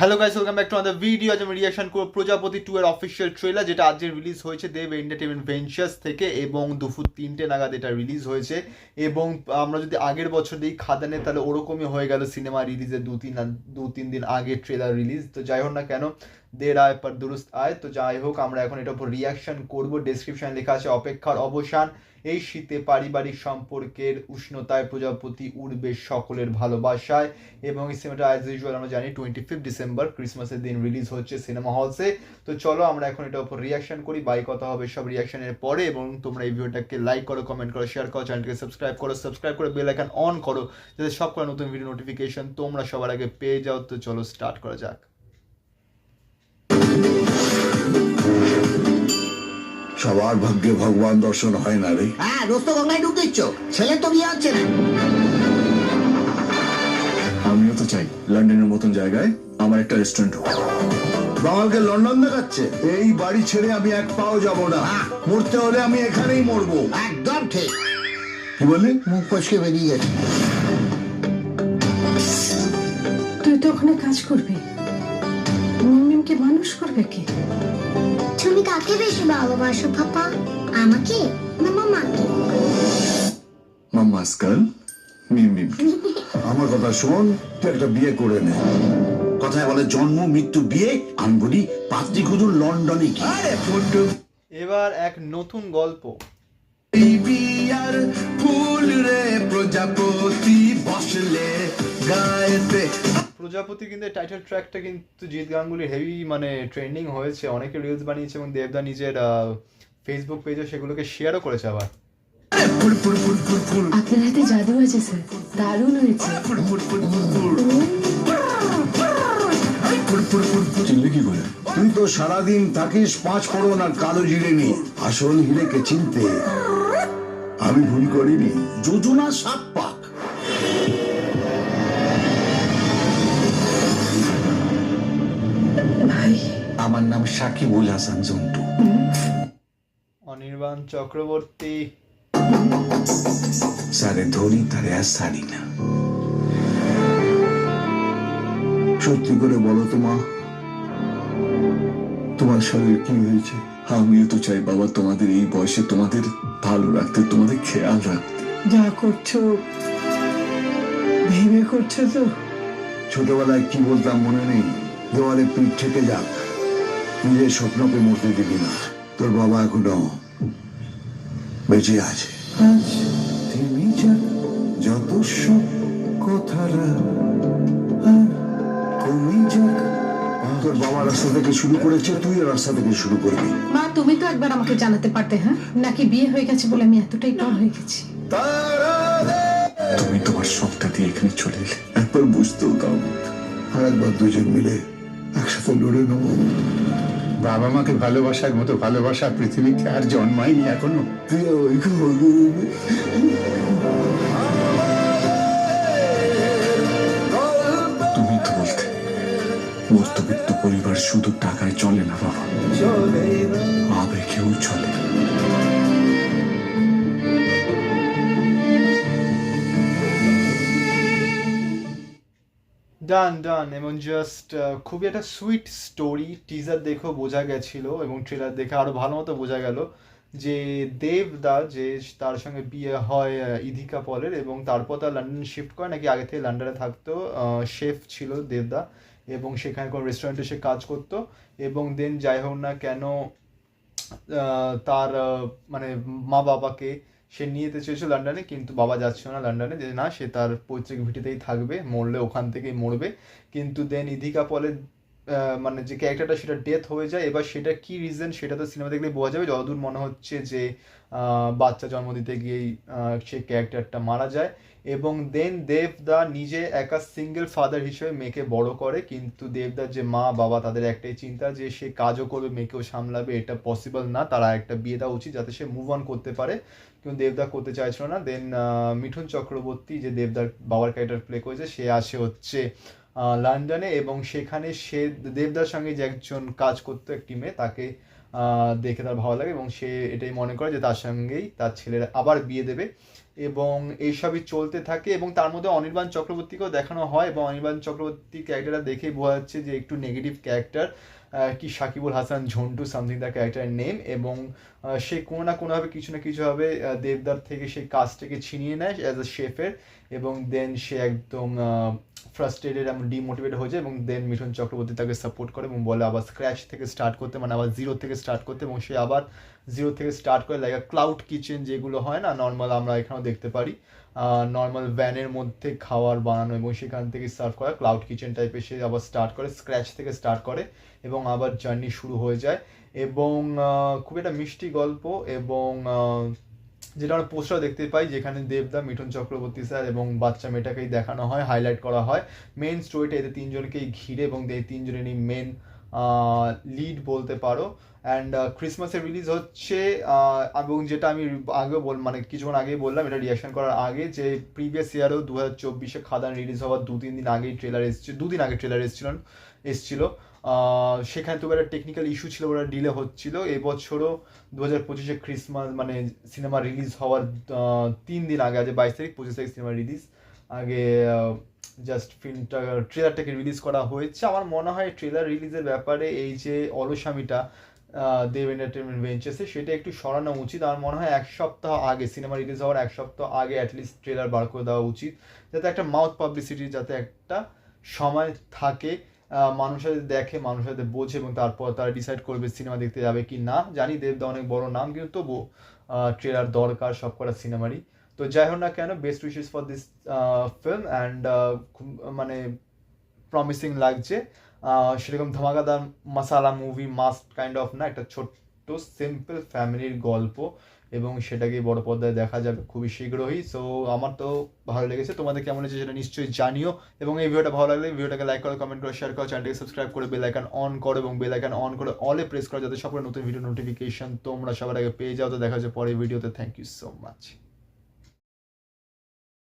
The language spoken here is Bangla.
Hello guys, welcome back to other video. আজ আমি রিয়াকশন করব প্রজাপতি 2 এর অফিসিয়াল ট্রেলার, যেটা আজকে রিলিজ হয়েছে দেব এন্টারটেইনমেন্ট ভেঞ্চার্স থেকে, এবং দুপুর 3টে নাগাদ এটা রিলিজ হয়েছে। এবং আমরা যদি আগের বছর দিই খাদানে, তাহলে ওরকমই হয়ে গেল সিনেমা রিলিজের দু তিন দিন আগে ট্রেলার রিলিজ। তো যাই হোক না কেন, দের আয় পর দুরুস্ত আয়। তো যাই হোক, আমরা এখন এটার উপর রিয়াকশন করব। ডেসক্রিপশনে লেখা আছে অপেক্ষার অবসান, এই শীতে পারিবারিক সম্পর্কের উষ্ণতায় প্রজাপতি উড়বে সকলের ভালোবাসায়। এবং এই সিনেমাটা অ্যাজ ইউজুয়াল আমরা জানি 25 ডিসেম্বর ক্রিসমাসের দিন রিলিজ হচ্ছে সিনেমা হলসে। তো চলো আমরা এখন এটার উপর রিয়াকশন করি। বাই কথা হবে সব রিয়াকশনের পরে। এবং তোমরা এই ভিডিওটাকে লাইক করো, কমেন্ট করো, শেয়ার করো, চ্যানেলকে সাবস্ক্রাইব করে বেল আইকন অন করো, যাতে সব করে নতুন ভিডিও নোটিফিকেশন তোমরা সবার আগে পেয়ে যাও। তো চলো স্টার্ট করা যাক। সবার ভাগ্যে ভগবান দর্শন হয় না রে। হ্যাঁ, রোজ তো গঙ্গায় ডুব দিচ্ছ, ছেলে তো বিয়ে হচ্ছে না। আমিও তো চাই লন্ডনের মতন জায়গায় আমার একটা রেস্টুরেন্ট হোক। বাঙালকে লন্ডন দেখাচ্ছে, এই বাড়ি ছেড়ে আমি এক পাও যাব না। মরতে হলে আমি এখানেই মরবো। একদম ঠিক। কি বললি? মুখ ফসকে বেরিয়ে গেছে। তুই তো ওখানে কাজ করবি, মিমকে মানুষ করবে কি? তুমি কাকে বেশি ভালোবাসো পাপা, আমাকে না মামাকে? মাম্মাস গার্ল, মিম মিম। আমার কথা শোন, তুই একটা বিয়ে করে নে। কথায় বলে জন্ম মৃত্যু বিয়ে, আমি বলি পাত্রী খুঁজুন লন্ডনে কি। এবার এক নতুন গল্প। বিয়ার ফুল রে প্রজাপতি বসলে গায়েতে। প্রজাপতি কিন্তু টাইটেল ট্র্যাকটা কিন্তু জিৎ গাঙ্গুলির হেভি মানে ট্রেন্ডিং হয়েছে, অনেকে রিলস বানিয়েছে এবং দেবদা নিজের ফেসবুক পেজে সেগুলোকে শেয়ারও করেছে। আবার আপনার হাতে জাদু আছে স্যার, দারুণ হয়েছে। চিনলে কি করে? তুই তো সারাদিন থাকিস 5 ফোড়ন আর কালো জিরে নিয়ে। আসল হিরেকে চিনতে আমি ভুল করিনি। যোজনা 7 পাক। ভাই, আমার নাম সাকিবুল হাসান জন্টু। অনির্বাণ চক্রবর্তী। সারে ধরি তারে আর সারি না। সত্যি করে বলো তো মা, তোমার শরীর কি হয়েছে? আমিও তো চাই বাবা, তোমাদের এই বয়সে তোমাদের ভালো রাখতে, তোমাদের খেয়াল রাখতে। যা করছো ভেবে করছো তো? ছোটবেলায় কি বলতাম মনে নেই? দেওয়ালে পিঠ থেকে যাক, নিজের স্বপ্নকে মরতে দিবি না। তোর বাবা এখনো বেঁচে আছে। থেমে যাক যত সব কথারা, আর কমে যাক। তোর বাবা রাস্তা থেকে শুরু করেছে, তুই রাস্তা থেকে শুরু করবি। মা, তুমি তো একবার আমাকে জানাতে পারতে, হ্যাঁ? নাকি বিয়ে হয়ে গেছে বলে আমি এতটাই টল হয়ে গেছি? তুমি তোমার সবটা দিয়ে এখানে চলে এলে, একবার বুঝতেও দাও। আর একবার দুজন মিলে একসাথে লড়ে নেবো। বাবা মাকে ভালোবাসার মতো ভালোবাসা পৃথিবীতে আর জন্মায়নি এখনো। তুমি তো বলতে মধ্যবিত্ত পরিবার শুধু টাকায় চলে না বাবা, আবেগেও চলে। ডান এবং জাস্ট খুবই একটা সুইট স্টোরি। টিজার দেখেও বোঝা গেছিল এবং ট্রেলার দেখে আরও ভালো মতো বোঝা গেল যে দেবদা, যে তার সঙ্গে বিয়ে হয় ইধিকা পলের, এবং তারপর তার লন্ডন শিফট করে, নাকি আগে থেকে লন্ডনে থাকতো, শেফ ছিল দেবদা, এবং সেখানে কোনো রেস্টুরেন্টে সে কাজ করতো। এবং দেন যাই হোক না কেন, তার মানে মা বাবাকে সে নিয়ে যেতে চেয়েছিল লন্ডনে, কিন্তু বাবা যাচ্ছিল না লন্ডনে, যে না সে তার পৈতৃক ভিটেতেই থাকবে, মরলে ওখান থেকেই মরবে। কিন্তু দেন ইধিকা পলের মানে যে ক্যারেক্টারটা, সেটা ডেথ হয়ে যায়। এবার সেটা কি রিজন, সেটা তো সিনেমা দেখলে বোঝা যাবে। যতদূর মনে হচ্ছে যে বাচ্চা জন্ম দিতে গিয়েই সেই ক্যারেক্টারটা মারা যায়। এবং দেন দেবদা নিজে একা সিঙ্গেল ফাদার হিসেবে মেয়েকে বড় করে, কিন্তু দেবদার যে মা বাবা, তাদের একটাই চিন্তা যে সে কাজও করবে, মেয়েকেও সামলাবে, এটা পসিবল না, তারা একটা বিয়ে দেওয়া উচিত যাতে সে মুভ অন করতে পারে। কিন্তু দেবদা করতে চাইছিল না। দেন মিঠুন চক্রবর্তী, যে দেবদার বাবার ক্যারেক্টার প্লে করেছে, সে আসে হচ্ছে লন্ডনে, এবং সেখানে সে দেবদার সঙ্গে যে একজন কাজ করতো একটি মেয়ে, তাকে দেখে তার ভালো লাগে এবং সে এটাই মনে করে যে তার সঙ্গেই তার ছেলের আবার বিয়ে দেবে। এবং এইসবই চলতে থাকে। এবং তার মধ্যে অনির্বাণ চক্রবর্তীকেও দেখানো হয়, এবং অনির্বাণ চক্রবর্তী ক্যারেক্টারটা দেখেই বোঝা যাচ্ছে যে একটু নেগেটিভ ক্যারেক্টার, কি সাকিবুল হাসান ঝন্টু সামথিং দ্য ক্যারেক্টারের নেম। এবং সে কোনো না কোনোভাবে কিছু না কিছুভাবে দেবদার থেকে সেই কাজটাকে ছিনিয়ে নেয় অ্যাজ এ শেফের, এবং দেন সে একদম ফ্রাস্ট্রেটেড এবং ডিমোটিভেট হয়ে যায়, এবং দেন মিঠুন চক্রবর্তী তাকে সাপোর্ট করে এবং বলে আবার স্ক্র্যাচ থেকে স্টার্ট করতে, মানে আবার জিরো থেকে স্টার্ট করতে, এবং সে আবার জিরো থেকে স্টার্ট করে লাইক ক্লাউড কিচেন যেগুলো হয় না নর্মাল, আমরা এখানেও দেখতে পারি নর্মাল ভ্যানের মধ্যে খাবার বানানো এবং সেখান থেকে সার্ভ করা ক্লাউড কিচেন টাইপের সে আবার স্টার্ট করে, স্ক্র্যাচ থেকে স্টার্ট করে এবং আবার জার্নি শুরু হয়ে যায়। এবং খুব একটা মিষ্টি গল্প, এবং যেটা আমরা পোস্টার দেখতে পাই যেখানে দেবদা, মিঠুন চক্রবর্তী স্যার এবং বাচ্চা মেয়েটাকেই দেখানো হয়, হাইলাইট করা হয়। মেন স্টোরিটা এদের তিনজনকেই ঘিরে, এবং এই তিনজনেরই মেন লিড বলতে পারো। অ্যান্ড ক্রিসমাসে রিলিজ হচ্ছে, এবং যেটা আমি আগেও মানে কিছুক্ষণ আগেই বললাম এটা রিয়াকশন করার আগে, যে প্রিভিয়াস ইয়ারেও 2024 খাদান রিলিজ হওয়ার 2-3 দিন আগেই ট্রেলার এসেছিল, 2 দিন আগে ট্রেলার এসেছিল। সেখানে তো একটা টেকনিক্যাল ইস্যু ছিল, ওরা ডিলে হচ্ছিল। এবছরও 2025 ক্রিসমাস মানে সিনেমা রিলিজ হওয়ার 3 দিন আগে, আজ 22 তারিখ, 25 তারিখ সিনেমা রিলিজ আগে জাস্ট ফিল্মটা ট্রেলারটাকে রিলিজ করা হয়েছে। আমার মনে হয় ট্রেলার রিলিজের ব্যাপারে এই যে অলসামিটা দেব এন্টারটেনমেন্ট ভেঞ্চার্সে, সেটা একটু সরানো উচিত। আমার মনে হয় 1 সপ্তাহ আগে, সিনেমা রিলিজ হওয়ার 1 সপ্তাহ আগে অ্যাটলিস্ট ট্রেলার বার করে দেওয়া উচিত, যাতে একটা মাউথ পাবলিসিটি, যাতে একটা সময় থাকে, মানুষ যাতে দেখে, মানুষ যাতে বোঝে, এবং তারপর তারা ডিসাইড করবে সিনেমা দেখতে যাবে কি না। জানি দেবদা অনেক বড় নাম, কিন্তু তবুও ট্রেলার দরকার সব কটা সিনেমারই। তো যাই হোক না কেন, best wishes for this film, and মানে প্রমিসিং লাগছে। সেরকম ধামাকাদার মাসালা মুভি মাস্ট কাইন্ড অফ না, একটা ছোট্ট সিম্পল ফ্যামিলির গল্প, এবং সেটাকে বড় পর্দায় দেখা যাবে খুবই শীঘ্রই। সো আমার তো ভালো লেগেছে, তোমাদের কেমন হয়েছে সেটা নিশ্চয়ই জানিও। এবং এই ভিডিওটা ভালো লাগলে ভিডিওটাকে লাইক করো, কমেন্ট করো, শেয়ার করো, চ্যানেলটাকে সাবস্ক্রাইব করে বেল আইকন অন করো, এবং বেল আইকন অন করে অলে প্রেস করো, যাতে সকলের নতুন ভিডিও নোটিফিকেশন তোমরা সবার আগে পেয়ে যাও। তো দেখা যাচ্ছে পরের ভিডিওতে। Thank you so much.